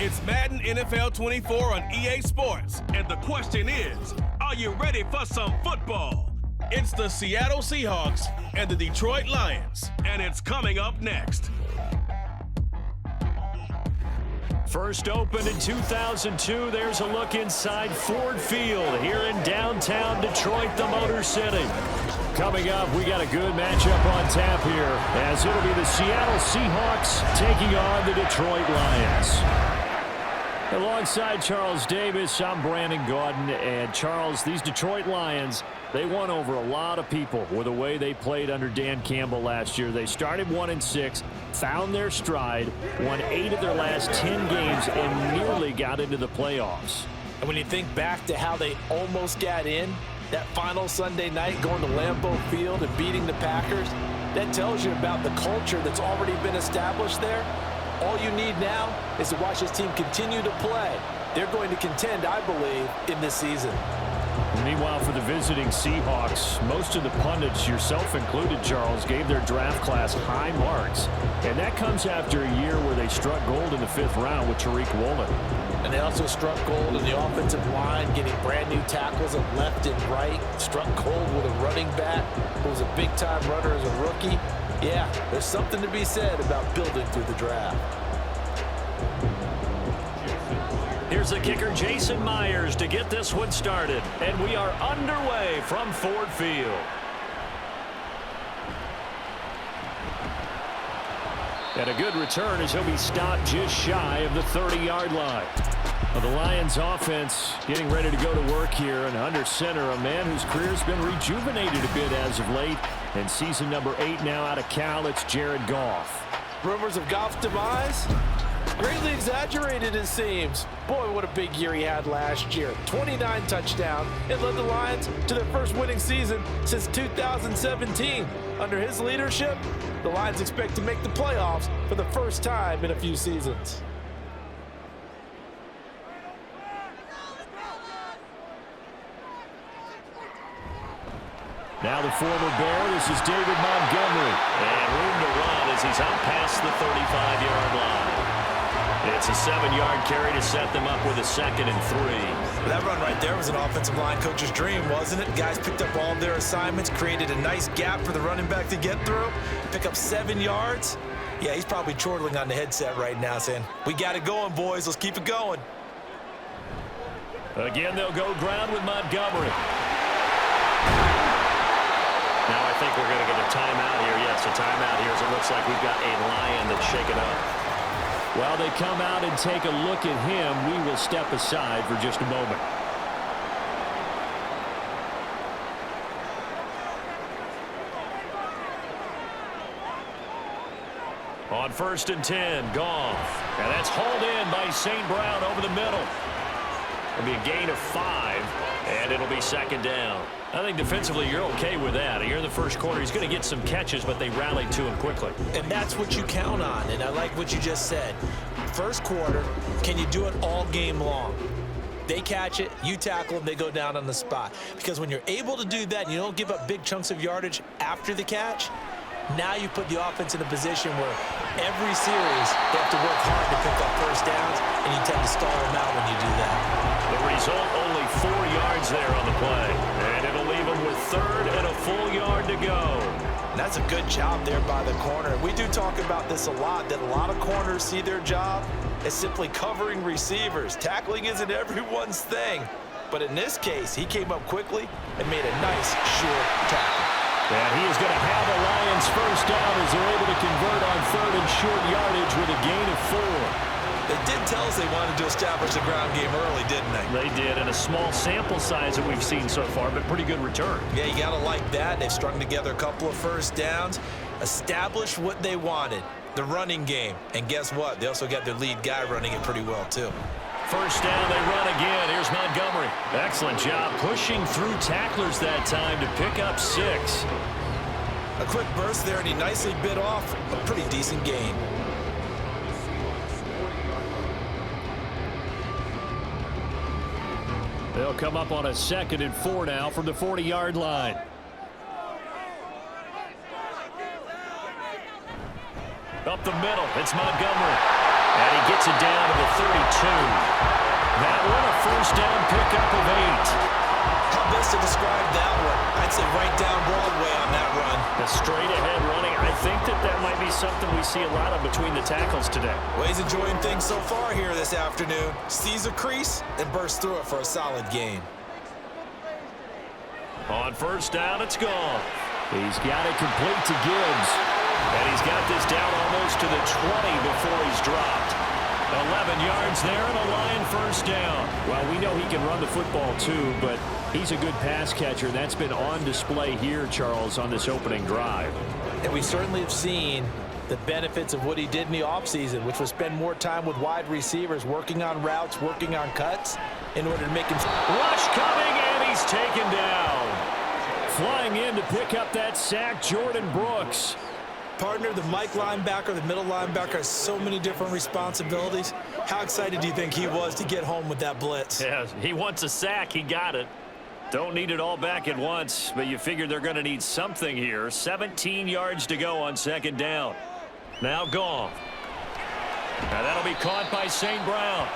It's Madden NFL 24 on EA Sports. And the question is, are you ready for some football? It's the Seattle Seahawks and the Detroit Lions. And it's coming up next. First opened in 2002, there's a look inside Ford Field here in downtown Detroit, the Motor City. Coming up, we got a good matchup on tap here, as it'll be the Seattle Seahawks taking on the Detroit Lions. Alongside Charles Davis, I'm Brandon Gordon, and Charles, these Detroit Lions, they won over a lot of people with the way they played under Dan Campbell last year. They started 1-6, found their stride, won 8 of their last 10 games, and nearly got into the playoffs. And when you think back to how they almost got in, that final Sunday night going to Lambeau Field and beating the Packers, that tells you about the culture that's already been established there. All you need now is to watch this team continue to play. They're going to contend, I believe, in this season. Meanwhile, for the visiting Seahawks, most of the pundits, yourself included, Charles, gave their draft class high marks. And that comes after a year where they struck gold in the 5th round with Tariq Woolen. And they also struck gold in the offensive line, getting brand new tackles of left and right. Struck gold with a running back who was a big-time runner as a rookie. Yeah, there's something to be said about building through the draft. Here's the kicker, Jason Myers, to get this one started. And we are underway from Ford Field. And a good return as he'll be stopped just shy of the 30-yard line. Well, the Lions offense getting ready to go to work here, and under center, a man whose career's been rejuvenated a bit as of late. And season number 8 now out of Cal, it's Jared Goff. Rumors of Goff's demise? Greatly exaggerated, it seems. Boy, what a big year he had last year. 29 touchdowns and led the Lions to their first winning season since 2017. Under his leadership, the Lions expect to make the playoffs for the first time in a few seasons. Now the former Bear, this is David Montgomery. And room to run as he's out past the 35-yard line. It's a 7-yard carry to set them up with a 2nd and 3. That run right there was an offensive line coach's dream, wasn't it? Guys picked up all of their assignments, created a nice gap for the running back to get through, pick up 7 yards. Yeah, he's probably chortling on the headset right now saying, we got it going, boys. Let's keep it going. Again, they'll go ground with Montgomery. Now I think we're going to get a timeout here. Yes, a timeout here as it looks like we've got a Lion that's shaken up. While they come out and take a look at him, we will step aside for just a moment. On 1st and 10, Goff. And that's hauled in by St. Brown over the middle. It'll be a gain of 5, and it'll be 2nd down. I think defensively you're okay with that. Here in the first quarter, he's going to get some catches, but they rallied to him quickly. And that's what you count on, and I like what you just said. First quarter, can you do it all game long? They catch it, you tackle them, they go down on the spot. Because when you're able to do that and you don't give up big chunks of yardage after the catch, now you put the offense in a position where every series they have to work hard to pick up first downs, and you tend to stall them out when you do that. The result, only 4 yards there on the play. And it'll leave them with 3rd and a full yard to go. And that's a good job there by the corner. We do talk about this a lot, that a lot of corners see their job as simply covering receivers. Tackling isn't everyone's thing. But in this case, he came up quickly and made a nice, sure tackle. And he is going to have the Lions first down as they're able to convert on 3rd and short yardage with a gain of 4. They did tell us they wanted to establish the ground game early, didn't they? They did, and a small sample size that we've seen so far, but pretty good return. Yeah, you got to like that. They've strung together a couple of first downs, established what they wanted, the running game. And guess what? They also got their lead guy running it pretty well, too. First down, they run again. Here's Montgomery. Excellent job pushing through tacklers that time to pick up 6. A quick burst there, and he nicely bit off a pretty decent gain. They'll come up on a 2nd and 4 now from the 40-yard line. Up the middle, it's Montgomery. And he gets it down to the 32. That one a first down pickup of 8. How best to describe that one? I'd say right down Broadway on that run. The straight-ahead running, I think that might be something we see a lot of between the tackles today. Well, he's enjoying things so far here this afternoon. Sees a crease and bursts through it for a solid gain. On first down, it's gone. He's got it complete to Gibbs. And he's got this down almost to the 20 before he's dropped. 11 yards there and a Lion first down. Well, we know he can run the football too, but he's a good pass catcher. That's been on display here, Charles, on this opening drive. And we certainly have seen the benefits of what he did in the offseason, which was spend more time with wide receivers, working on routes, working on cuts, in order to make him... Rush coming, and he's taken down. Flying in to pick up that sack, Jordan Brooks. Partner, the Mike linebacker, the middle linebacker, has so many different responsibilities. How excited do you think he was to get home with that blitz? Yeah, he wants a sack. He got it. Don't need it all back at once, but you figure they're going to need something here. 17 yards to go on second down. Now Goff. Now that'll be caught by St. Brown.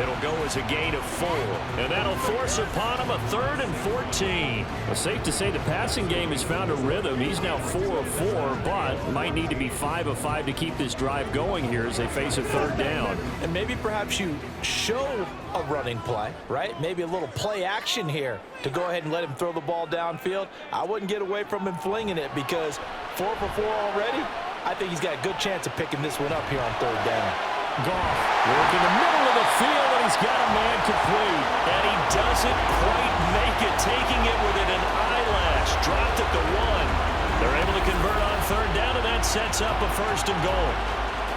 It'll go as a gain of 4. And that'll force upon him a 3rd and 14. Well, safe to say the passing game has found a rhythm. He's now 4 of 4, but might need to be 5 of 5 to keep this drive going here as they face a 3rd down. And maybe perhaps you show a running play, right? Maybe a little play action here to go ahead and let him throw the ball downfield. I wouldn't get away from him flinging it because 4 for 4 already. I think he's got a good chance of picking this one up here on 3rd down. Goff work in the middle of the field, and he's got a man complete. And he doesn't quite make it, taking it within an eyelash. Dropped at the 1. They're able to convert on 3rd down, and that sets up a 1st and goal.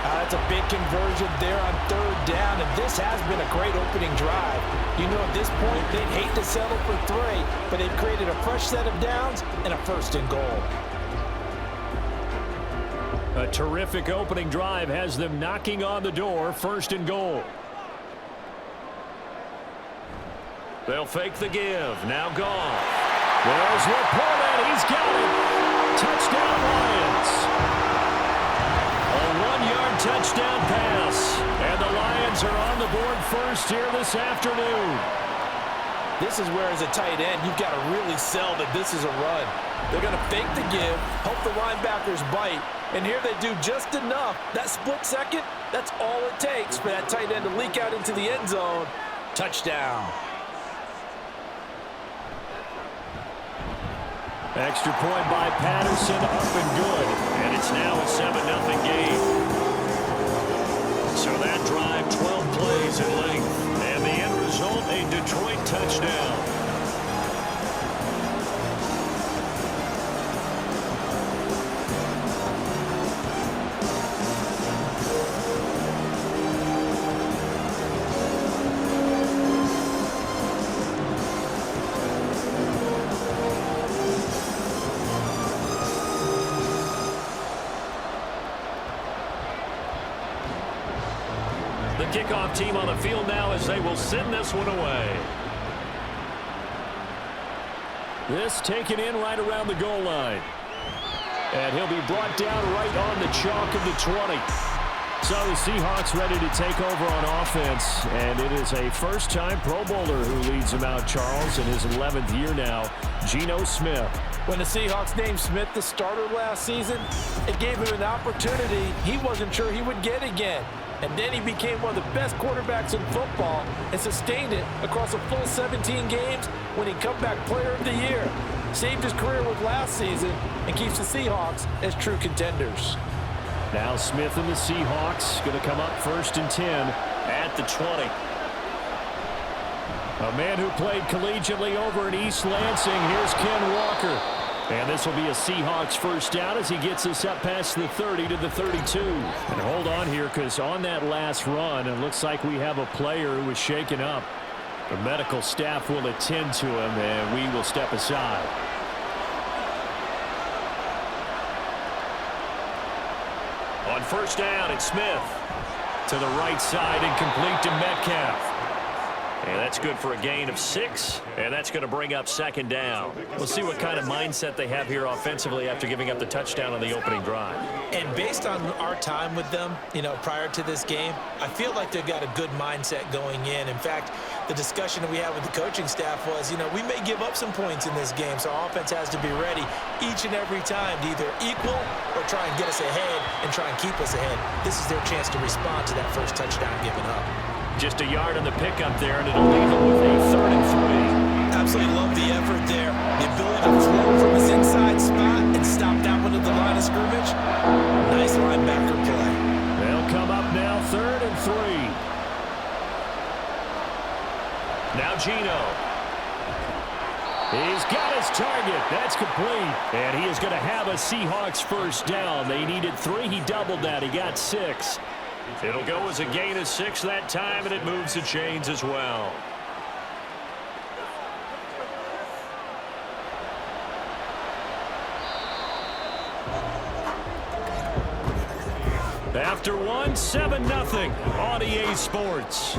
That's a big conversion there on 3rd down, and this has been a great opening drive. You know, at this point, they'd hate to settle for 3, but they've created a fresh set of downs and a 1st and goal. A terrific opening drive has them knocking on the door. 1st and goal. They'll fake the give. Now Goff. There's Laporta. He's got it. Touchdown Lions. A 1-yard touchdown pass. And the Lions are on the board first here this afternoon. This is where, as a tight end, you've got to really sell that this is a run. They're going to fake the give, hope the linebackers bite, and here they do just enough. That split second, that's all it takes for that tight end to leak out into the end zone. Touchdown. Extra point by Patterson, up and good. And it's now a 7-0 game. So that drive, 12 plays in length. And the end result, a Detroit touchdown. The kickoff team on the field now as they will send this one away. This taken in right around the goal line. And he'll be brought down right on the chalk of the 20. So the Seahawks ready to take over on offense. And it is a first-time Pro Bowler who leads them out, Charles, in his 11th year now, Geno Smith. When the Seahawks named Smith the starter last season, it gave him an opportunity he wasn't sure he would get again. And then he became one of the best quarterbacks in football and sustained it across a full 17 games when he comeback player of the year. Saved his career with last season and keeps the Seahawks as true contenders. Now Smith and the Seahawks going to come up 1st and 10 at the 20. A man who played collegiately over in East Lansing. Here's Ken Walker. And this will be a Seahawks first down as he gets us up past the 30 to the 32. And hold on here, because on that last run, it looks like we have a player who was shaken up. The medical staff will attend to him, and we will step aside. On first down, it's Smith. To the right side and complete to Metcalf. And that's good for a gain of 6, and that's going to bring up second down. We'll see what kind of mindset they have here offensively after giving up the touchdown on the opening drive. And based on our time with them, prior to this game, I feel like they've got a good mindset going in. In fact, the discussion that we had with the coaching staff was, we may give up some points in this game, so our offense has to be ready each and every time to either equal or try and get us ahead and try and keep us ahead. This is their chance to respond to that first touchdown given up. Just a yard on the pickup there, and it'll leave them with a 3rd and 3. Absolutely love the effort there. The ability to flow from his inside spot and stop that one at the line of scrimmage. Nice linebacker play. They'll come up now 3rd and 3. Now Gino. He's got his target. That's complete. And he is going to have a Seahawks first down. They needed 3. He doubled that. He got 6. It'll go as a gain of 6 that time, and it moves the chains as well. After 1, 7-0 on EA Sports.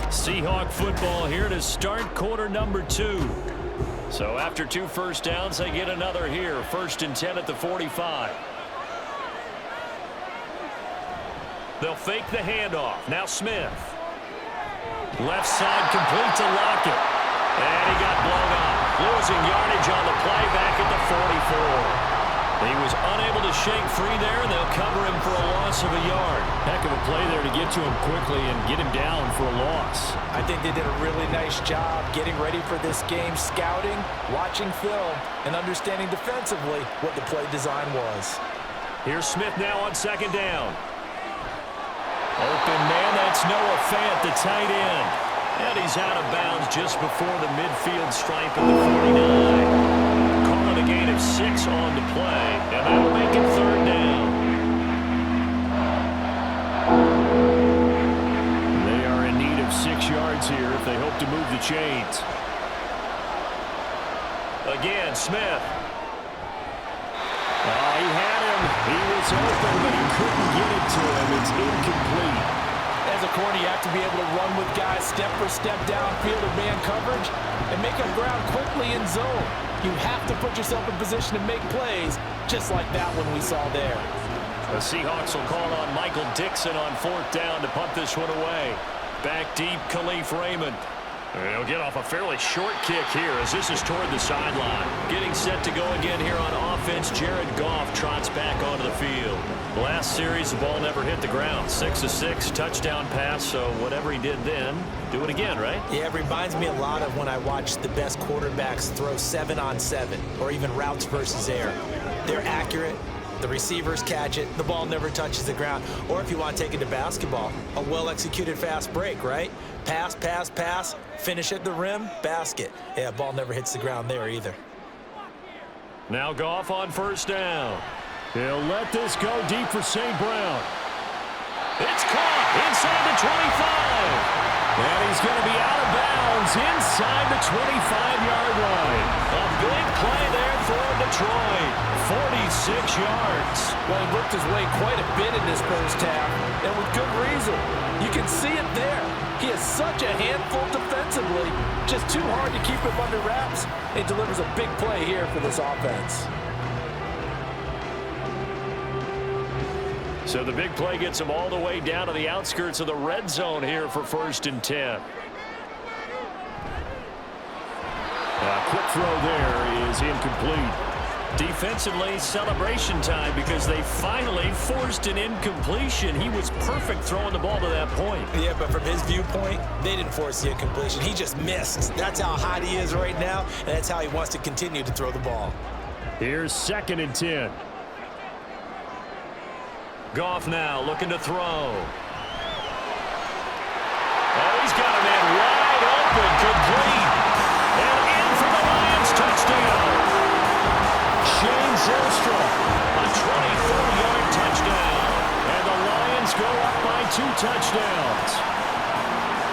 Seahawk football here to start quarter number 2. So after 2 first downs, they get another here. 1st and 10 at the 45. They'll fake the handoff. Now Smith. Left side complete to Lockett. And he got blown up. Losing yardage on the play back at the 44. He was unable to shake free there, and they'll cover him for a loss of a yard. Heck of a play there to get to him quickly and get him down for a loss. I think they did a really nice job getting ready for this game, scouting, watching film, and understanding defensively what the play design was. Here's Smith now on 2nd down. Open man, that's Noah Fant, the tight end. And he's out of bounds just before the midfield stripe of the 49. Calling a gain of 6 on the play, and that'll make it 3rd down. They are in need of 6 yards here if they hope to move the chains. Again, Smith. He had him. He was open, but he couldn't get it to him. It's incomplete. As a corner, you have to be able to run with guys step for step downfield in man coverage and make up ground quickly in zone. You have to put yourself in position to make plays, just like that one we saw there. The Seahawks will call on Michael Dixon on 4th down to punt this one away. Back deep, Khalif Raymond. He'll get off a fairly short kick here as this is toward the sideline. Getting set to go again here on offense, Jared Goff trots back onto the field. Last series, the ball never hit the ground. 6 of 6, touchdown pass, so whatever he did then, do it again, right? Yeah, it reminds me a lot of when I watched the best quarterbacks throw 7-on-7 or even routes versus air. They're accurate. The receivers catch it. The ball never touches the ground. Or if you want to take it to basketball, a well-executed fast break, right? Pass, pass, pass, finish at the rim, basket. Yeah, ball never hits the ground there either. Now Goff on 1st down. He'll let this go deep for St. Brown. It's caught inside the 25. And he's going to be out of bounds inside the 25-yard line. A big play there for Detroit. 46 yards. Well, he worked his way quite a bit in this first half, and with good reason. You can see it there. He is such a handful defensively. Just too hard to keep him under wraps. He delivers a big play here for this offense. So the big play gets him all the way down to the outskirts of the red zone here for 1st and 10. A quick throw there is incomplete. Defensively, celebration time because they finally forced an incompletion. He was perfect throwing the ball to that point. Yeah, but from his viewpoint, they didn't force the incompletion. He just missed. That's how hot he is right now, and that's how he wants to continue to throw the ball. Here's 2nd and 10. Goff now looking to throw. Oh, he's got a man wide open, complete. And in for the Lions, touchdown. Shane Zylstra, a 24-yard touchdown. And the Lions go up by 2 touchdowns.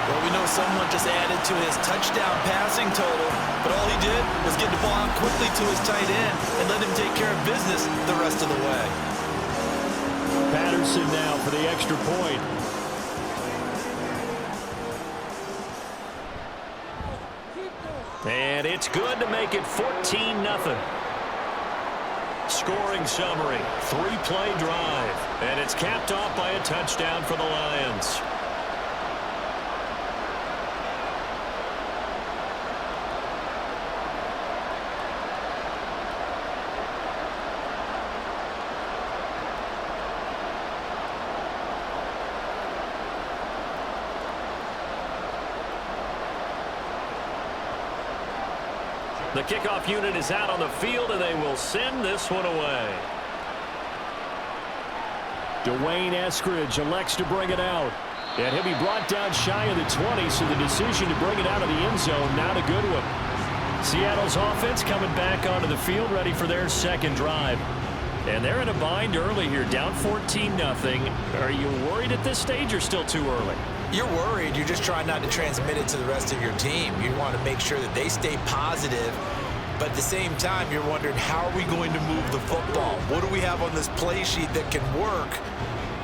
Well, we know someone just added to his touchdown passing total, but all he did was get the ball out quickly to his tight end and let him take care of business the rest of the way. Patterson now for the extra point. And it's good to make it 14-0. Scoring summary, 3-play drive, and it's capped off by a touchdown for the Lions. The kickoff unit is out on the field, and they will send this one away. Dwayne Eskridge elects to bring it out. And he'll be brought down shy of the 20, so the decision to bring it out of the end zone, not a good one. Seattle's offense coming back onto the field, ready for their second drive. And they're in a bind early here, down 14-0. Are you worried at this stage or still too early? You're worried. You're just trying not to transmit it to the rest of your team. You want to make sure that they stay positive, but at the same time, you're wondering, how are we going to move the football? What do we have on this play sheet that can work?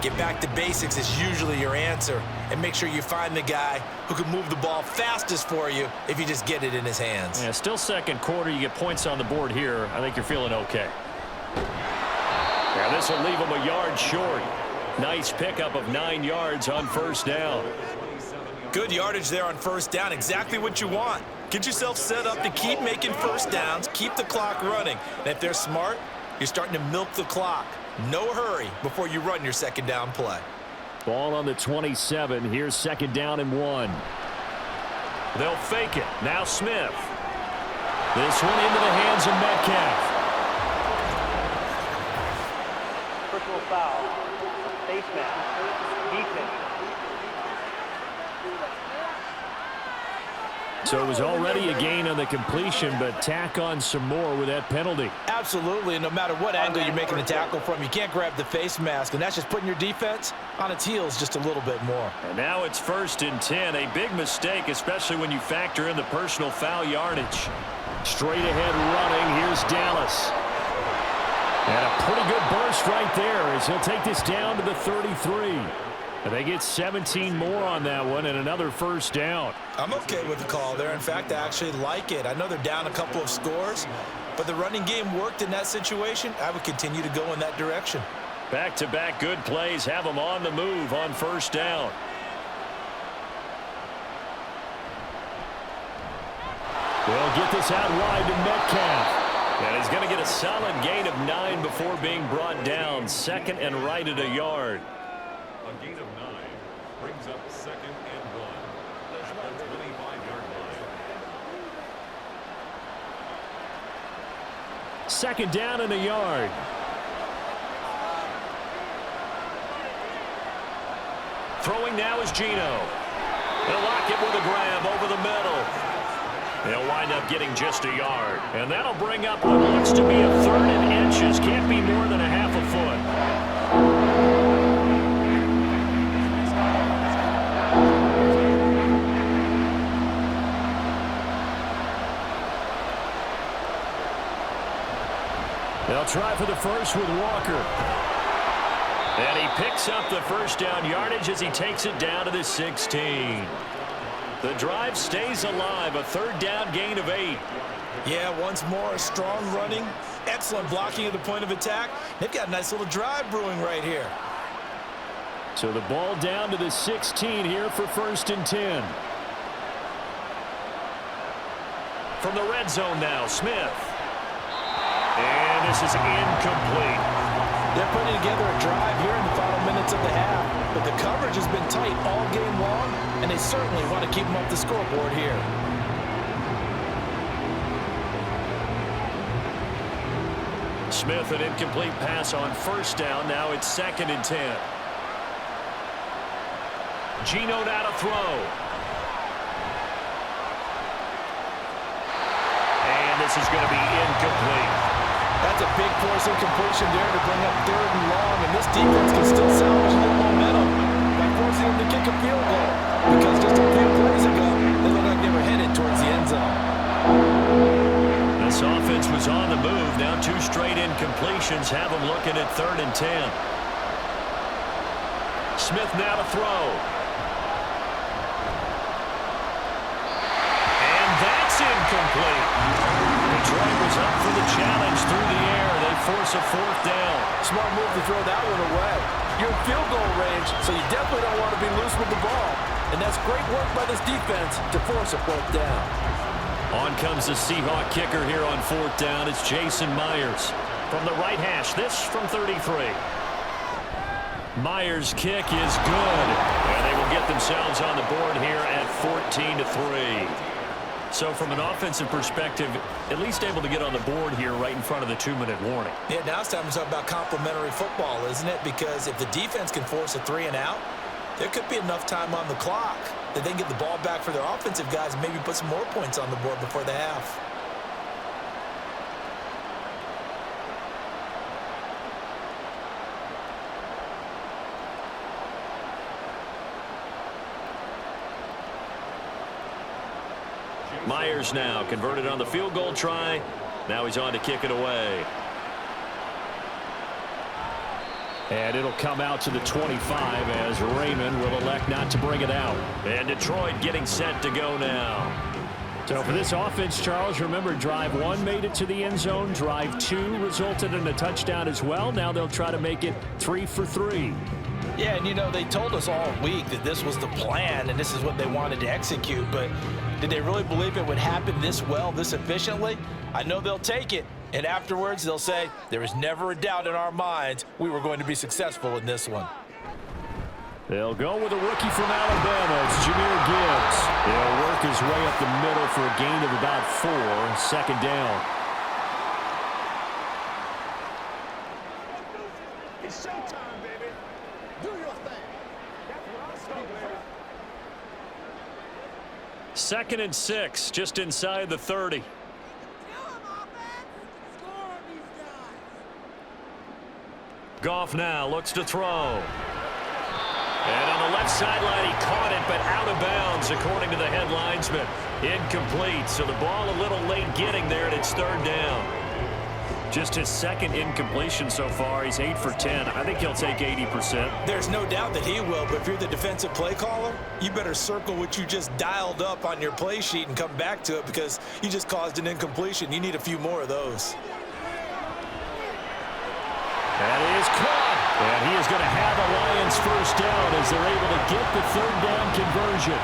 Get back to basics is usually your answer, and make sure you find the guy who can move the ball fastest for you if you just get it in his hands. Yeah, still second quarter. You get points on the board here. I think you're feeling okay. Yeah, this will leave him a yard short. Nice pickup of 9 yards on first down. Good yardage there on first down. Exactly what you want. Get yourself set up to keep making first downs, keep the clock running. And if they're smart, you're starting to milk the clock. No hurry before you run your second down play. Ball on the 27. Here's second down and 1. They'll fake it. Now Smith. This one into the hands of Metcalf. Personal foul. Face mask. Defense. So it was already a gain on the completion, but tack on some more with that penalty. Absolutely, and no matter what angle you're making the tackle from, you can't grab the face mask, and that's just putting your defense on its heels just a little bit more. And now it's 1st and 10, a big mistake, especially when you factor in the personal foul yardage. Straight ahead running, here's Dallas. And a pretty good burst right there as he'll take this down to the 33. And they get 17 more on that one and another first down. I'm okay with the call there. In fact, I actually like it. I know they're down a couple of scores, but the running game worked in that situation. I would continue to go in that direction. Back-to-back good plays have them on the move on first down. They'll get this out wide to Metcalf. And he's going to get a solid gain of 9 before being brought down. Second and right at a yard. A gain of 9 brings up 2nd and 1 at the 25-yard line. Second down and a yard. Throwing now is Geno. They'll lock it with a grab over the middle. They'll wind up getting just a yard. And that'll bring up what looks to be a 3rd and inches. Can't be more than a half a foot. They'll try for the first with Walker. And he picks up the first down yardage as he takes it down to the 16. The drive stays alive, a 3rd down gain of 8. Yeah, once more, strong running, excellent blocking at the point of attack. They've got a nice little drive brewing right here. So the ball down to the 16 here for 1st and 10. From the red zone now, Smith. And this is incomplete. They're putting together a drive here in the final minutes of the half, but the coverage has been tight all game long, and they certainly want to keep them off the scoreboard here. Smith, an incomplete pass on first down. Now it's 2nd and 10. Geno now to throw. And this is going to be incomplete. That's a big force incompletion there to bring up 3rd and long, and this defense can still salvage a little momentum by forcing them to kick a field goal, because just a few plays ago, they looked like they were headed towards the end zone. This offense was on the move. Now 2 straight incompletions have them looking at 3rd and 10. Smith now to throw. And that's incomplete. incomplete. Detroit was up for the challenge through the air. They force a 4th down. Smart move to throw that one away. You're in field goal range, so you definitely don't want to be loose with the ball. And that's great work by this defense to force a 4th down. On comes the Seahawk kicker here on 4th down. It's Jason Myers. From the right hash, this from 33. Myers' kick is good. And they will get themselves on the board here at 14-3. So from an offensive perspective, at least able to get on the board here right in front of the 2-minute warning. Yeah, now it's time to talk about complementary football, isn't it? Because if the defense can force a 3 and out, there could be enough time on the clock that they can get the ball back for their offensive guys and maybe put some more points on the board before the half. Myers now converted on the field goal try. Now he's on to kick it away. And it'll come out to the 25 as Raymond will elect not to bring it out. And Detroit getting set to go now. So for this offense, Charles, remember drive 1 made it to the end zone. Drive 2 resulted in a touchdown as well. Now they'll try to make it 3 for 3. Yeah, and you know, they told us all week that this was the plan and this is what they wanted to execute, but did they really believe it would happen this well, this efficiently? I know they'll take it, and afterwards they'll say, there was never a doubt in our minds we were going to be successful in this one. They'll go with a rookie from Alabama. It's Jahmyr Gibbs. He'll work his way up the middle for a gain of about 4. 2nd down. It's showtime, baby. Do your thing. That's what I'm saying. 2nd and 6, just inside the 30. Goff now looks to throw. And on the left sideline, he caught it, but out of bounds, according to the head linesman. Incomplete, so the ball a little late getting there, and it's 3rd down. Just his 2nd incompletion so far. He's 8 for 10. I think he'll take 80%. There's no doubt that he will, but if you're the defensive play caller, you better circle what you just dialed up on your play sheet and come back to it because you just caused an incompletion. You need a few more of those. That is caught. And he is going to have a Lions 1st down as they're able to get the 3rd down conversion.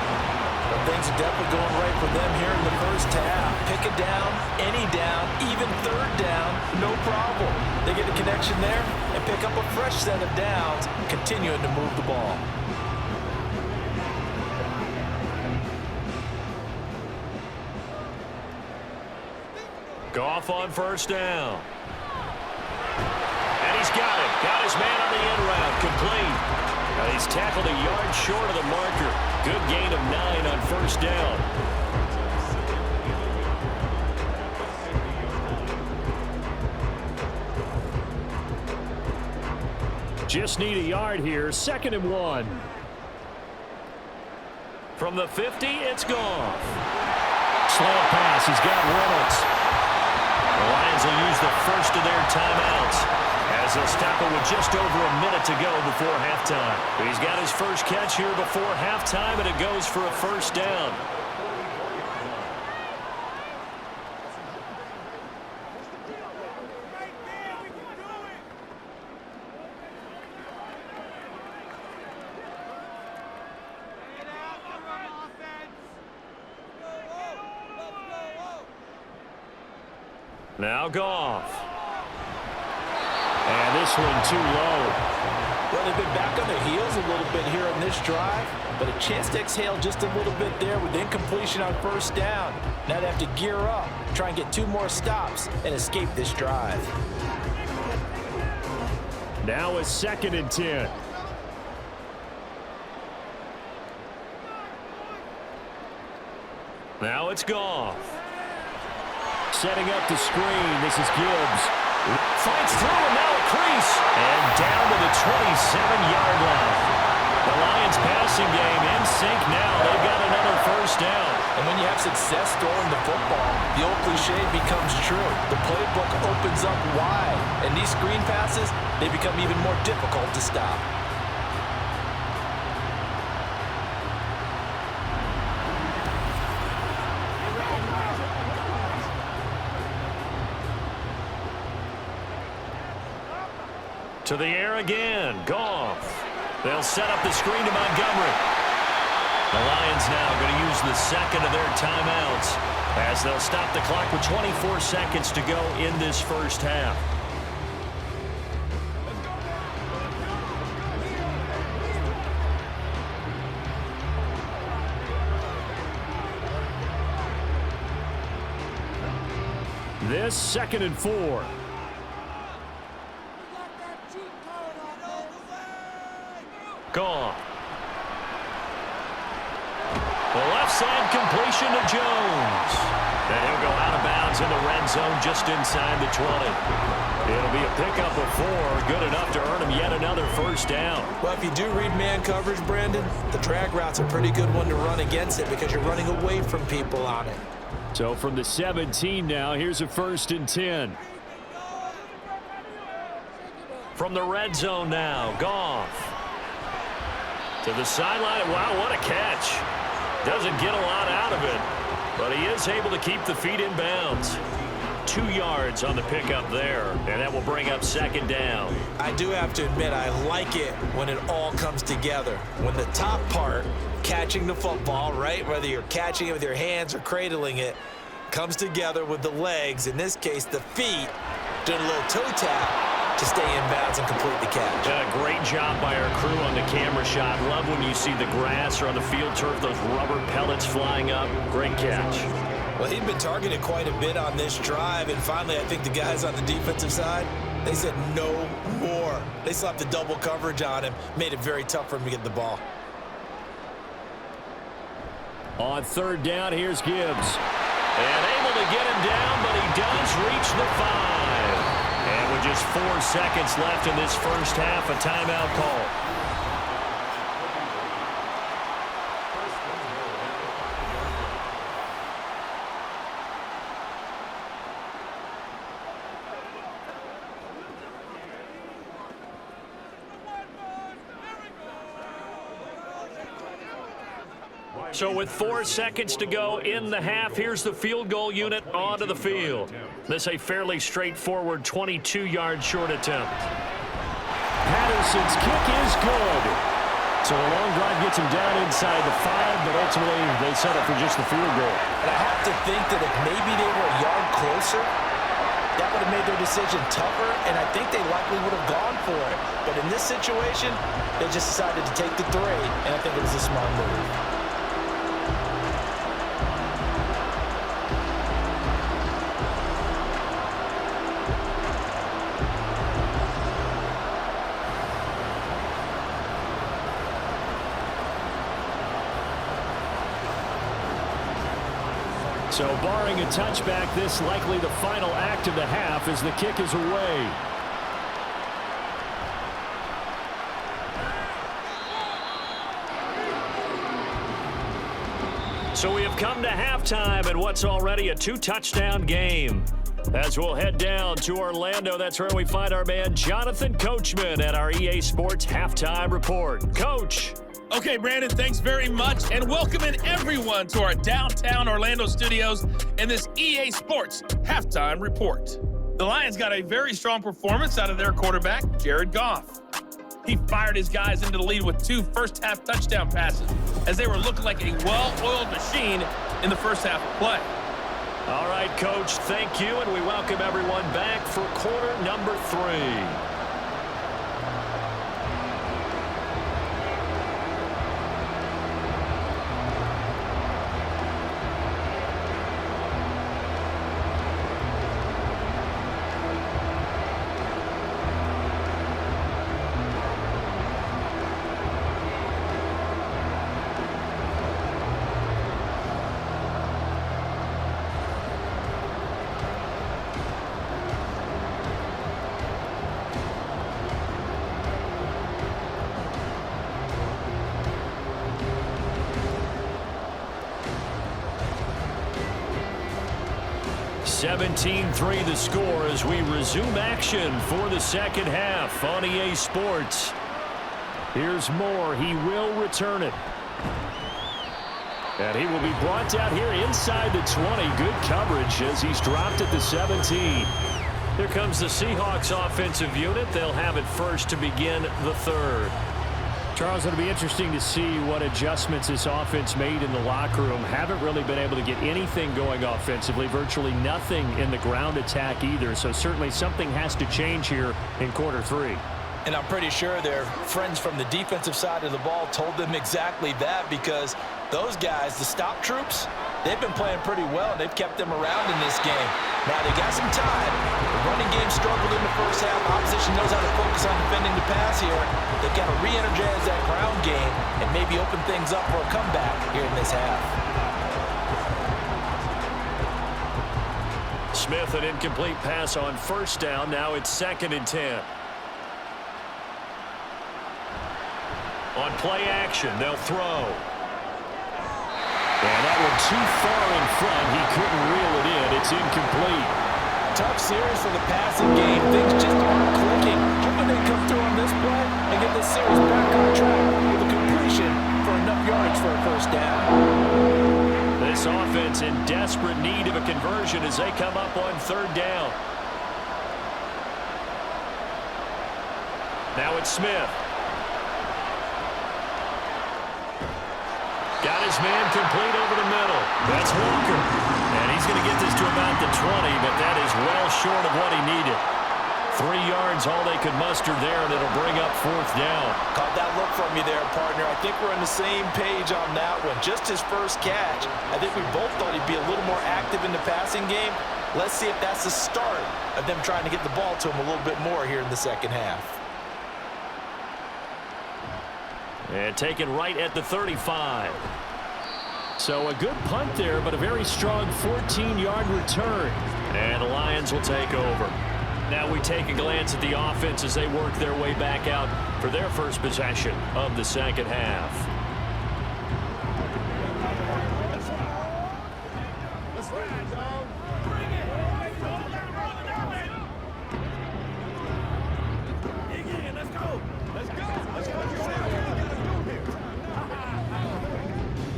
Well, things are definitely going right for them here in the 1st half. Pick a down, any down, even 3rd down, no problem. They get a connection there and pick up a fresh set of downs, continuing to move the ball. Goff on 1st down. And he's got it. Got his man on the end route. Complete. Now he's tackled a yard short of the marker. Good gain of 9 on 1st down. Just need a yard here. 2nd and 1. From the 50, it's Goff. Slant pass. He's got Reynolds. The Lions will use the first of their timeouts as they'll stop it with just over a minute to go before halftime. He's got his first catch here before halftime, and it goes for a 1st down. Now Goff. And this one too low. Well, they've been back on their heels a little bit here on this drive, but a chance to exhale just a little bit there with incompletion on 1st down. Now they have to gear up, try and get 2 more stops, and escape this drive. Now a 2nd and 10. Now it's Goff. Setting up the screen. This is Gibbs. Fights through and now a crease. And down to the 27-yard line. The Lions passing game in sync now. They've got another 1st down. And when you have success throwing the football, the old cliche becomes true. The playbook opens up wide. And these screen passes, they become even more difficult to stop. To the air again. Goff. They'll set up the screen to Montgomery. The Lions now going to use the second of their timeouts as they'll stop the clock with 24 seconds to go in this first half. This 2nd and 4. Goff. The left side completion to Jones. And he'll go out of bounds in the red zone just inside the 20. It'll be a pickup of 4, good enough to earn him yet another first down. Well, if you do read man coverage, Brandon, the drag route's a pretty good one to run against it because you're running away from people on it. So from the 17 now, here's a 1st and 10. From the red zone now, Goff. To the sideline. Wow, what a catch. Doesn't get a lot out of it, but he is able to keep the feet in bounds. 2 yards on the pickup there, and that will bring up 2nd down. I do have to admit, I like it when it all comes together. When the top part, catching the football, right, whether you're catching it with your hands or cradling it, comes together with the legs, in this case the feet, doing a little toe tap to stay in bounds and complete the catch. A great job by our crew on the camera shot. Love when you see the grass or on the field turf, those rubber pellets flying up. Great catch. Well, he'd been targeted quite a bit on this drive, and finally I think the guys on the defensive side, they said no more. They slapped the double coverage on him, made it very tough for him to get the ball. On 3rd down, here's Gibbs. And able to get him down, but he does reach the 5. And with just 4 seconds left in this first half, a timeout call. So with 4 seconds to go in the half, here's the field goal unit onto the field. This a fairly straightforward 22-yard short attempt. Patterson's kick is good. So a long drive gets him down inside the 5, but ultimately they settle for just the field goal. And I have to think that if maybe they were a yard closer, that would have made their decision tougher, and I think they likely would have gone for it. But in this situation, they just decided to take the 3, and I think it was a smart move. So barring a touchback, this likely the final act of the half as the kick is away. So we have come to halftime in what's already a 2-touchdown game. As we'll head down to Orlando, that's where we find our man Jonathan Coachman at our EA Sports Halftime Report. Coach. Okay, Brandon, thanks very much, and welcoming everyone to our downtown Orlando studios in this EA Sports Halftime Report. The Lions got a very strong performance out of their quarterback, Jared Goff. He fired his guys into the lead with 2 first-half touchdown passes as they were looking like a well-oiled machine in the first half of play. All right, Coach, thank you, and we welcome everyone back for quarter number 3. (17-3) the score as we resume action for the second half on EA Sports. Here's Moore. He will return it. And he will be brought down here inside the 20. Good coverage as he's dropped at the 17. Here comes the Seahawks offensive unit. They'll have it first to begin the third. Charles, it'll be interesting to see what adjustments this offense made in the locker room. Haven't really been able to get anything going offensively, virtually nothing in the ground attack either. So certainly something has to change here in quarter three. And I'm pretty sure their friends from the defensive side of the ball told them exactly that, because those guys, the stop troops, they've been playing pretty well, and they've kept them around in this game. Now, they got some time. The running game struggled in the first half. Opposition knows how to focus on defending the pass here. They've got to re-energize that ground game and maybe open things up for a comeback here in this half. Smith, an incomplete pass on first down. Now it's 2nd and 10. On play action, they'll throw. And that one too far in front. He couldn't reel it in. It's incomplete. Tough series for the passing game. Things just aren't clicking. Hoping they come through on this play and get this series back on track with a completion for enough yards for a first down. This offense in desperate need of a conversion as they come up on 3rd down. Now it's Smith. Got his man complete over the middle. That's Walker. And he's going to get this to about the 20, but that is well short of what he needed. 3 yards, all they could muster there, and it'll bring up 4th down. Caught that look from me there, partner. I think we're on the same page on that one. Just his first catch. I think we both thought he'd be a little more active in the passing game. Let's see if that's the start of them trying to get the ball to him a little bit more here in the second half. And taken right at the 35. So a good punt there, but a very strong 14-yard return. And the Lions will take over. Now we take a glance at the offense as they work their way back out for their first possession of the second half.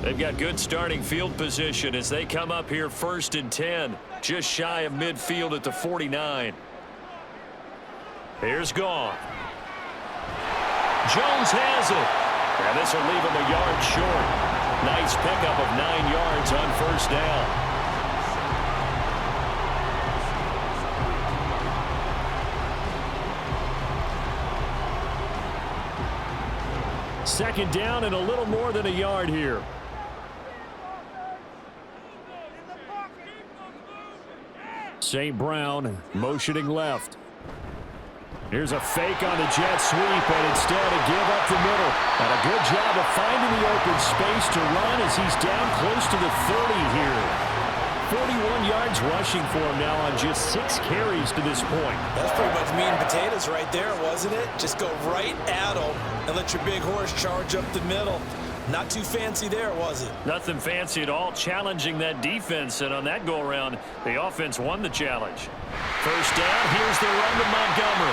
They've got good starting field position as they come up here 1st and 10, just shy of midfield at the 49. Here's Goff. Jones has it. And this will leave him a yard short. Nice pickup of 9 yards on first down. Second down and a little more than a yard here. St. Brown motioning left. Here's a fake on the jet sweep, and instead a give up the middle. And a good job of finding the open space to run as he's down close to the 30 here. 41 yards rushing for him now on just 6 carries to this point. That's pretty much meat and potatoes right there, wasn't it? Just go right at him and let your big horse charge up the middle. Not too fancy there, was it? Nothing fancy at all, challenging that defense, and on that go-around, the offense won the challenge. First down, here's the run to Montgomery.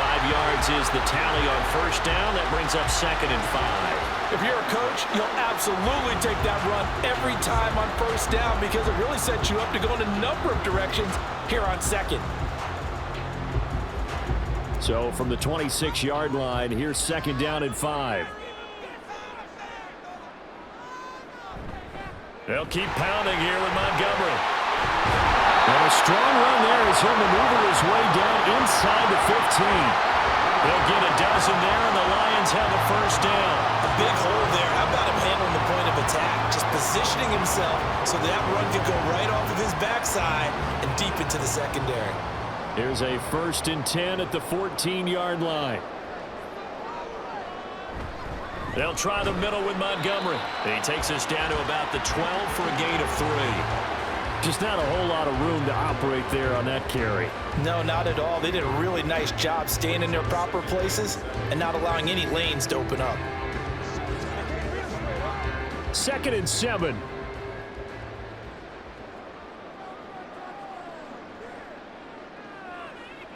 5 yards is the tally on first down. That brings up 2nd and 5. If you're a coach, you'll absolutely take that run every time on first down because it really sets you up to go in a number of directions here on 2nd. So from the 26-yard line, here's 2nd down and 5. They'll keep pounding here with Montgomery. And a strong run there as he'll maneuver his way down inside the 15. They'll get a dozen there, and the Lions have a first down. A big hole there. How about him handling the point of attack? Just positioning himself so that run could go right off of his backside and deep into the secondary. Here's a 1st and 10 at the 14-yard line. They'll try the middle with Montgomery. He takes us down to about the 12 for a gain of 3. Just not a whole lot of room to operate there on that carry. No, not at all. They did a really nice job staying in their proper places and not allowing any lanes to open up. 2nd and 7.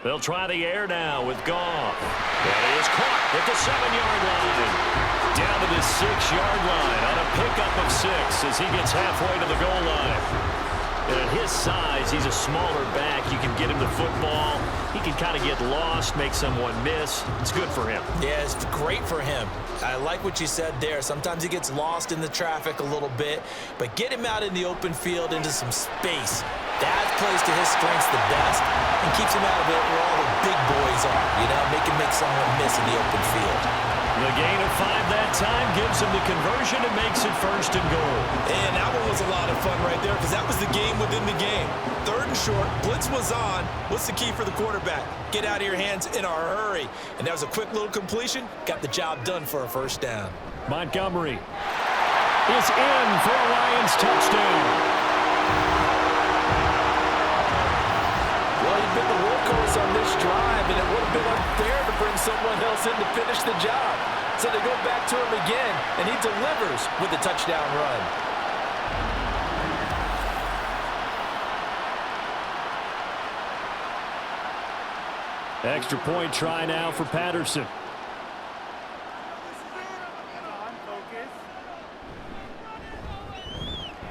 They'll try the air now with Goff. And he is caught at the 7-yard line. Down to the 6-yard line on a pickup of 6 as he gets halfway to the goal line. And at his size, he's a smaller back. You can get him the football. He can kind of get lost, make someone miss. It's good for him. Yeah, it's great for him. I like what you said there. Sometimes he gets lost in the traffic a little bit, but get him out in the open field into some space. That plays to his strengths the best and keeps him out of it where all the big boys are, make him make someone miss in the open field. The gain of 5 that time gives him the conversion and makes it 1st and goal. And that one was a lot of fun right there because that was the game within the game. 3rd and short, blitz was on. What's the key for the quarterback? Get out of your hands in a hurry. And that was a quick little completion. Got the job done for a 1st down. Montgomery is in for a Lions touchdown. Well, you've been the workhorse on this drive, and it would have been unfair to bring someone else in to finish the job. So they go back to him again, and he delivers with a touchdown run. Extra point try now for Patterson.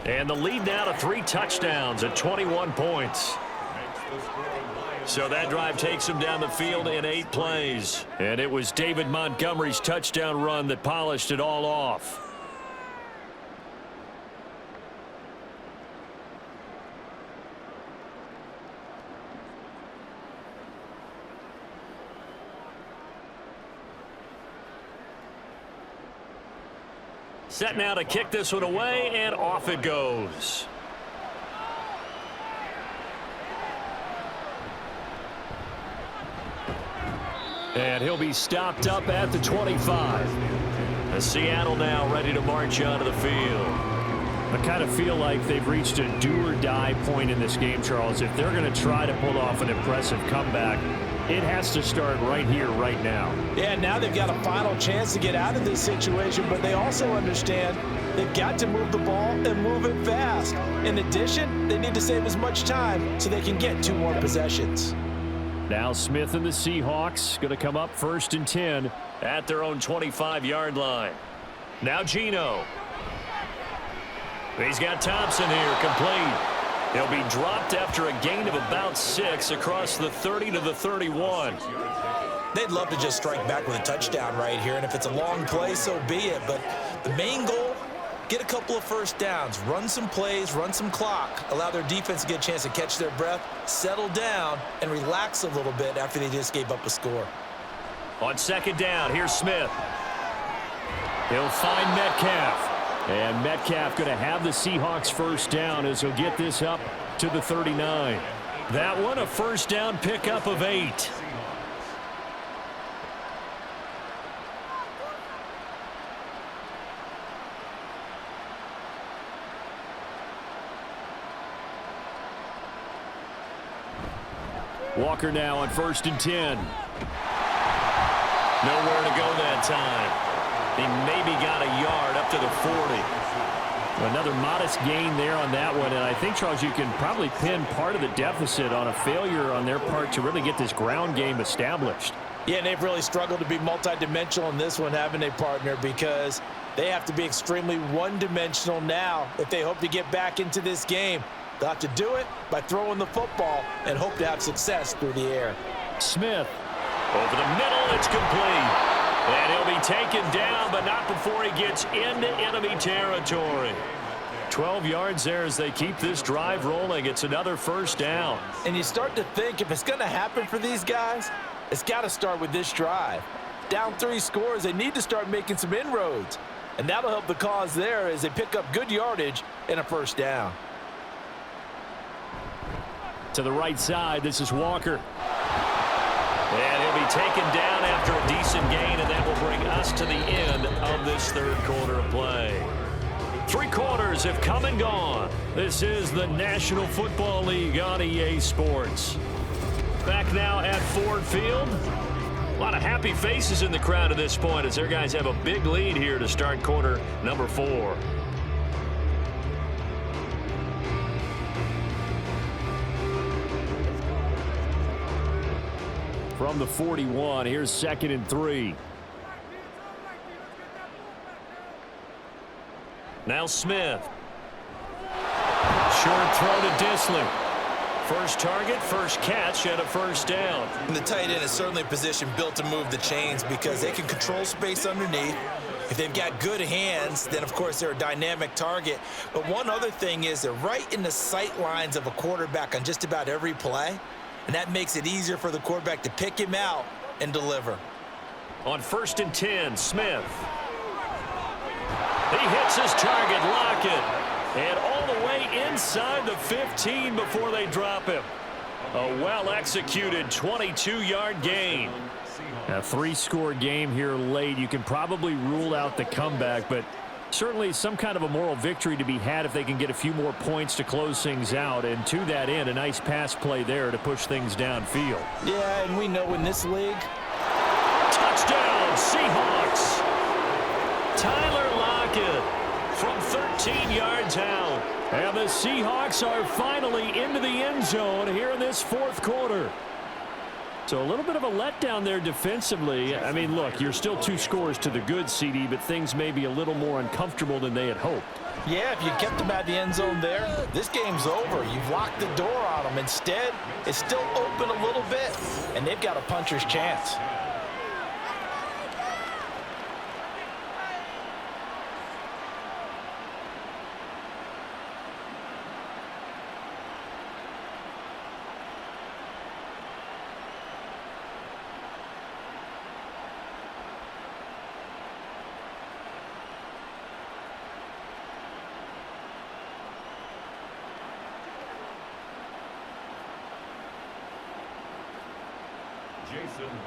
And the lead now to 3 touchdowns at 21 points. So that drive takes him down the field in 8 plays. And it was David Montgomery's touchdown run that polished it all off. Set now to kick this one away, and off it goes. And he'll be stopped up at the 25. And Seattle now ready to march onto the field. I kind of feel like they've reached a do-or-die point in this game, Charles. If they're going to try to pull off an impressive comeback, it has to start right here, right now. Yeah, now they've got a final chance to get out of this situation, but they also understand they've got to move the ball and move it fast. In addition, they need to save as much time so they can get 2 more possessions. Now Smith and the Seahawks going to come up 1st and 10 at their own 25-yard line. Now Geno. He's got Thompson here, complete. He'll be dropped after a gain of about 6 across the 30 to the 31. They'd love to just strike back with a touchdown right here, and if it's a long play, so be it. But the main goal, get a couple of 1st downs, run some plays, run some clock, allow their defense to get a chance to catch their breath, settle down, and relax a little bit after they just gave up a score. On 2nd down, here's Smith. He'll find Metcalf. And Metcalf going to have the Seahawks 1st down as he'll get this up to the 39. That one a 1st down pickup of 8. Walker now on 1st and 10. Nowhere to go that time. He maybe got a yard up to the 40. Another modest gain there on that one, and I think, Charles, you can probably pin part of the deficit on a failure on their part to really get this ground game established. Yeah, and they've really struggled to be multidimensional in this one, haven't they, partner? Because they have to be extremely one-dimensional now if they hope to get back into this game. They'll have to do it by throwing the football and hope to have success through the air. Smith over the middle, it's complete. And he'll be taken down, but not before he gets into enemy territory. 12 yards there as they keep this drive rolling. It's another 1st down. And you start to think if it's going to happen for these guys, it's got to start with this drive. Down 3 scores, they need to start making some inroads. And that'll help the cause there as they pick up good yardage and a 1st down. To the right side, this is Walker. And he'll be taken down after a decent gain, and that will bring us to the end of this 3rd quarter of play. 3 quarters have come and gone. This is the National Football League on EA Sports. Back now at Ford Field. A lot of happy faces in the crowd at this point as their guys have a big lead here to start quarter number 4. From the 41, here's 2nd and 3. Now Smith. Short throw to Disley. First target, first catch, and a first down. And the tight end is certainly a position built to move the chains because they can control space underneath. If they've got good hands, then, of course, they're a dynamic target. But one other thing is they're right in the sight lines of a quarterback on just about every play, and that makes it easier for the quarterback to pick him out and deliver. On 1st and 10, Smith. He hits his target, Lockett, and all the way inside the 15 before they drop him. A well-executed 22-yard gain. A 3-score game here late. You can probably rule out the comeback, but certainly some kind of a moral victory to be had if they can get a few more points to close things out. And to that end, a nice pass play there to push things downfield. Yeah, and we know in this league. Touchdown, Seahawks. Tyler Lockett from 13 yards out. And the Seahawks are finally into the end zone here in this 4th quarter. So a little bit of a letdown there defensively. I mean, look, you're still 2 scores to the good, CD, but things may be a little more uncomfortable than they had hoped. Yeah, if you kept them at the end zone there, this game's over. You've locked the door on them. Instead, it's still open a little bit, and they've got a puncher's chance.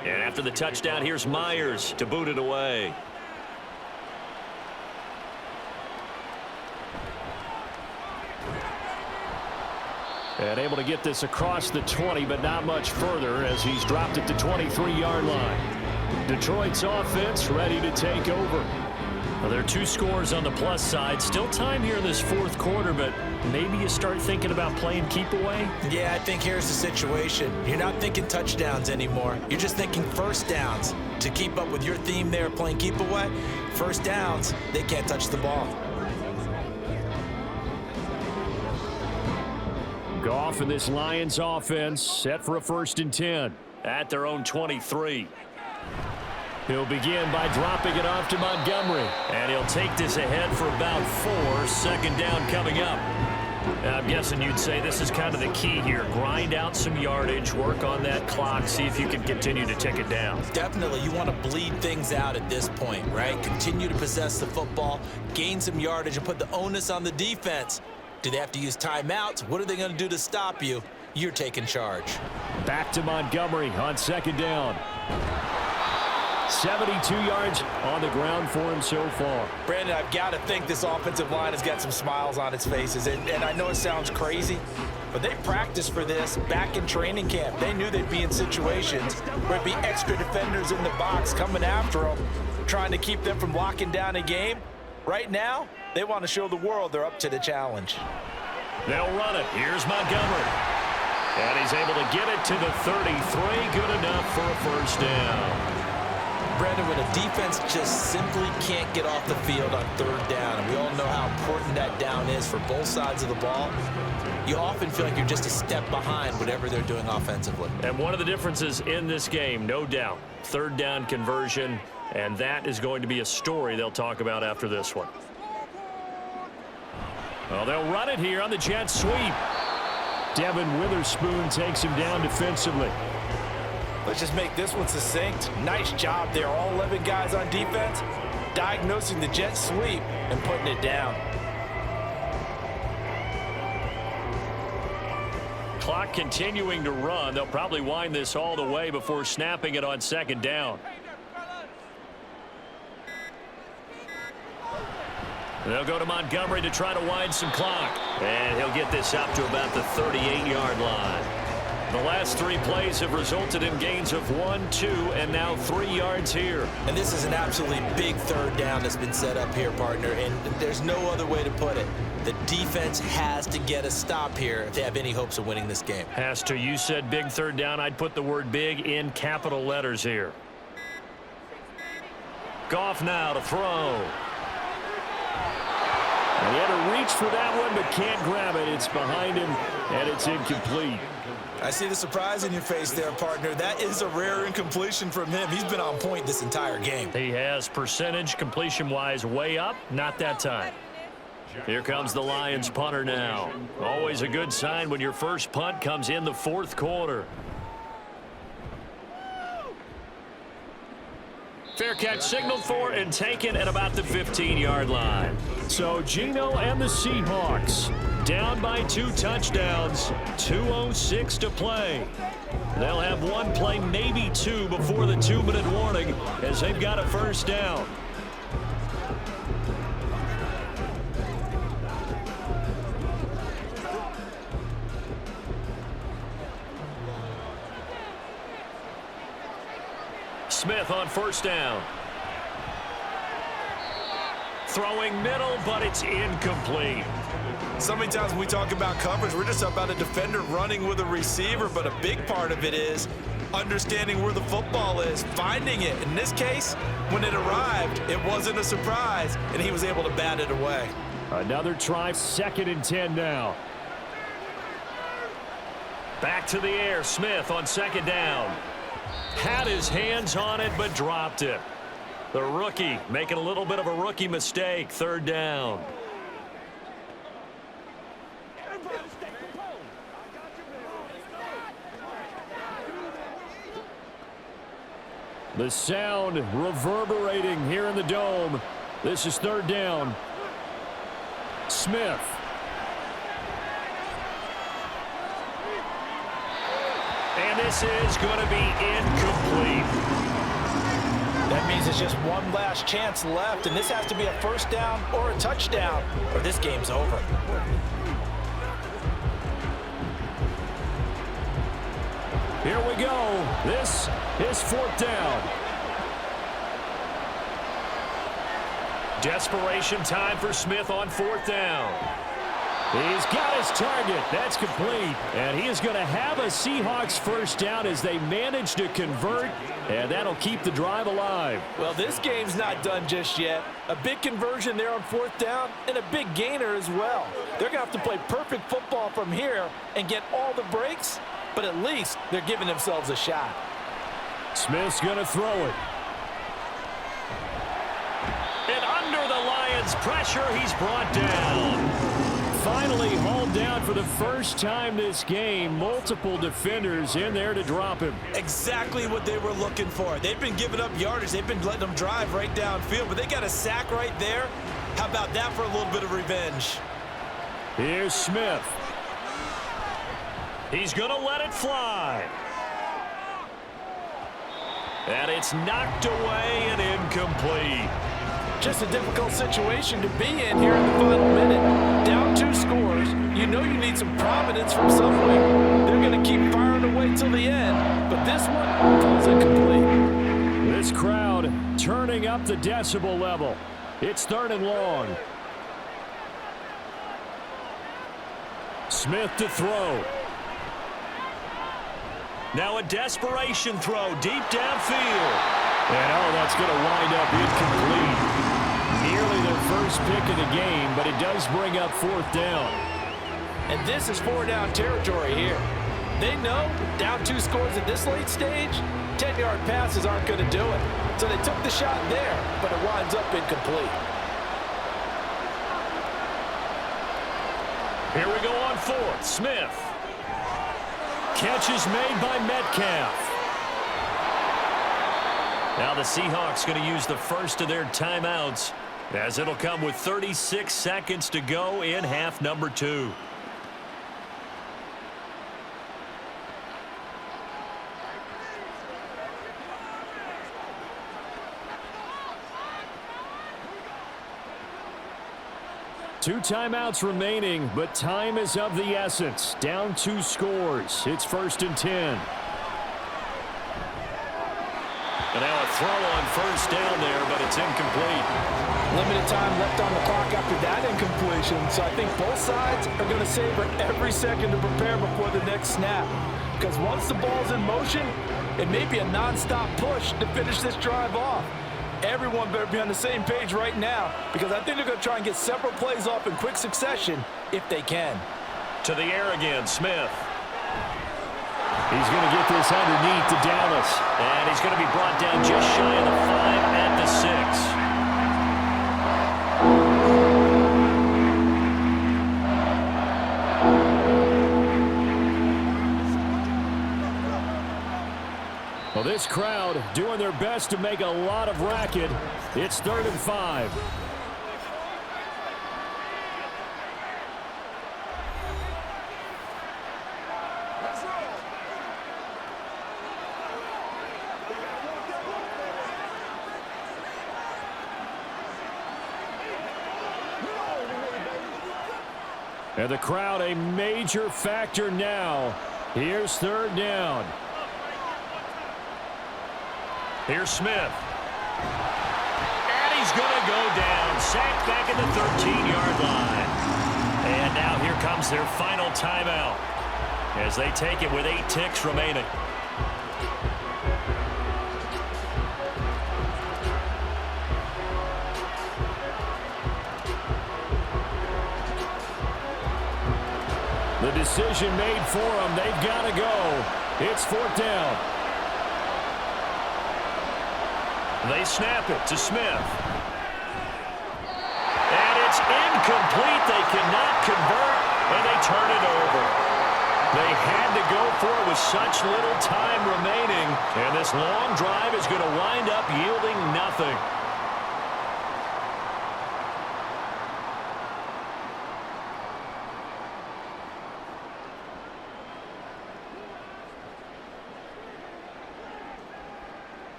And after the touchdown, here's Myers to boot it away. And able to get this across the 20, but not much further as he's dropped it to 23-yard line. Detroit's offense ready to take over. Well, there are 2 scores on the plus side. Still time here in this 4th quarter, but maybe you start thinking about playing keep away? Yeah, I think here's the situation. You're not thinking touchdowns anymore. You're just thinking first downs. To keep up with your theme there, playing keep away, first downs, they can't touch the ball. Goff and this Lions offense set for a 1st and 10 at their own 23. He'll begin by dropping it off to Montgomery. And he'll take this ahead for about 4. 2nd down coming up. I'm guessing you'd say this is kind of the key here. Grind out some yardage, work on that clock, see if you can continue to tick it down. Definitely, you want to bleed things out at this point, right? Continue to possess the football, gain some yardage, and put the onus on the defense. Do they have to use timeouts? What are they going to do to stop you? You're taking charge. Back to Montgomery on 2nd down. 72 yards on the ground for him so far. Brandon, I've got to think this offensive line has got some smiles on its faces. And I know it sounds crazy, but they practiced for this back in training camp. They knew they'd be in situations where there'd be extra defenders in the box coming after them, trying to keep them from locking down a game. Right now, they want to show the world they're up to the challenge. They'll run it. Here's Montgomery. And he's able to get it to the 33. Good enough for a 1st down. Brandon, when a defense just simply can't get off the field on 3rd down, and we all know how important that down is for both sides of the ball, you often feel like you're just a step behind whatever they're doing offensively. And one of the differences in this game, no doubt, 3rd down conversion, and that is going to be a story they'll talk about after this one. Well, they'll run it here on the jet sweep. Devin Witherspoon takes him down defensively. Let's just make this one succinct. Nice job there, all 11 guys on defense, diagnosing the jet sweep and putting it down. Clock continuing to run. They'll probably wind this all the way before snapping it on 2nd down. They'll go to Montgomery to try to wind some clock. And he'll get this out to about the 38-yard line. The last 3 plays have resulted in gains of 1, 2, and now 3 yards here. And this is an absolutely big 3rd down that's been set up here, partner, and there's no other way to put it. The defense has to get a stop here if they have any hopes of winning this game. Has to. You said big 3rd down. I'd put the word big in capital letters here. Goff now to throw. And he had to reach for that one, but can't grab it. It's behind him, and it's incomplete. I see the surprise in your face there, partner. That is a rare incompletion from him. He's been on point this entire game. He has percentage completion-wise way up, not that time. Here comes the Lions punter now. Always a good sign when your first punt comes in the fourth quarter. Fair catch signaled for and taken at about the 15-yard line. So Geno and the Seahawks down by 2 touchdowns, 2:06 to play. They'll have one play, maybe two, before the 2-minute warning as they've got a first down. Smith on first down. Throwing middle, but it's incomplete. So many times when we talk about coverage, we're just about a defender running with a receiver, but a big part of it is understanding where the football is, finding it. In this case, when it arrived, it wasn't a surprise, and he was able to bat it away. Another try, 2nd and 10 now. Back to the air, Smith on 2nd down. Had his hands on it, but dropped it. The rookie making a little bit of a rookie mistake, 3rd down. The sound reverberating here in the dome. This is 3rd down. Smith. And this is going to be incomplete. That means it's just one last chance left, and this has to be a first down or a touchdown, or this game's over. Here we go. This is 4th down. Desperation time for Smith on 4th down. He's got his target. That's complete. And he is going to have a Seahawks first down as they manage to convert, and that'll keep the drive alive. Well, this game's not done just yet. A big conversion there on 4th down and a big gainer as well. They're going to have to play perfect football from here and get all the breaks, but at least they're giving themselves a shot. Smith's going to throw it. And under the Lions' pressure, he's brought down. Finally hauled down for the first time this game. Multiple defenders in there to drop him. Exactly what they were looking for. They've been giving up yardage. They've been letting them drive right downfield, but they got a sack right there. How about that for a little bit of revenge? Here's Smith. He's going to let it fly. And it's knocked away and incomplete. Just a difficult situation to be in here in the final minute. Down 2 scores. You know you need some providence from somewhere. They're going to keep firing away till the end, but this one falls incomplete. This crowd turning up the decibel level. It's 3rd and long. Smith to throw. Now a desperation throw deep downfield. And that's going to wind up incomplete. Nearly their first pick of the game, but it does bring up 4th down. And this is 4-down territory here. They know down 2 scores at this late stage, 10-yard passes aren't going to do it. So they took the shot there, but it winds up incomplete. Here we go on 4th. Smith. Catch is made by Metcalf. Now the Seahawks going to use the first of their timeouts, as it'll come with 36 seconds to go in half number 2. Two timeouts remaining, but time is of the essence. Down 2 scores. It's 1st and 10. And now a throw on first down there, but it's incomplete. Limited time left on the clock after that incompletion, so I think both sides are going to savor every second to prepare before the next snap. Because once the ball's in motion, it may be a nonstop push to finish this drive off. everyone better be on the same page right now because I think they're going to try and get several plays off in quick succession if they can. To the air again, Smith. He's going to get this underneath to Dallas. And he's going to be brought down just shy of the 5 at the 6. Well, this crowd doing their best to make a lot of racket. It's 3rd and 5. And the crowd a major factor now. Here's 3rd down. Here's Smith. And he's going to go down. Sacked back at the 13-yard line. And now here comes their final timeout as they take it with 8 ticks remaining. The decision made for them. They've got to go. It's 4th down. They snap it to Smith. And it's incomplete. They cannot convert, and they turn it over. They had to go for it with such little time remaining, and this long drive is going to wind up yielding nothing.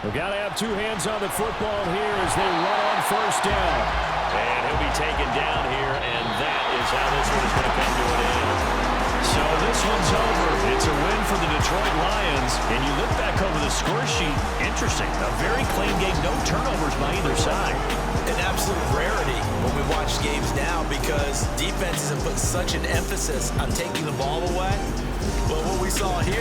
We've got to have 2 hands on the football here as they run on 1st down. And he'll be taken down here, and that is how this one is going to come to an end. So this one's over. It's a win for the Detroit Lions. And you look back over the score sheet, interesting. A very clean game, no turnovers by either side. An absolute rarity when we watch games now because defenses have put such an emphasis on taking the ball away. But what we saw here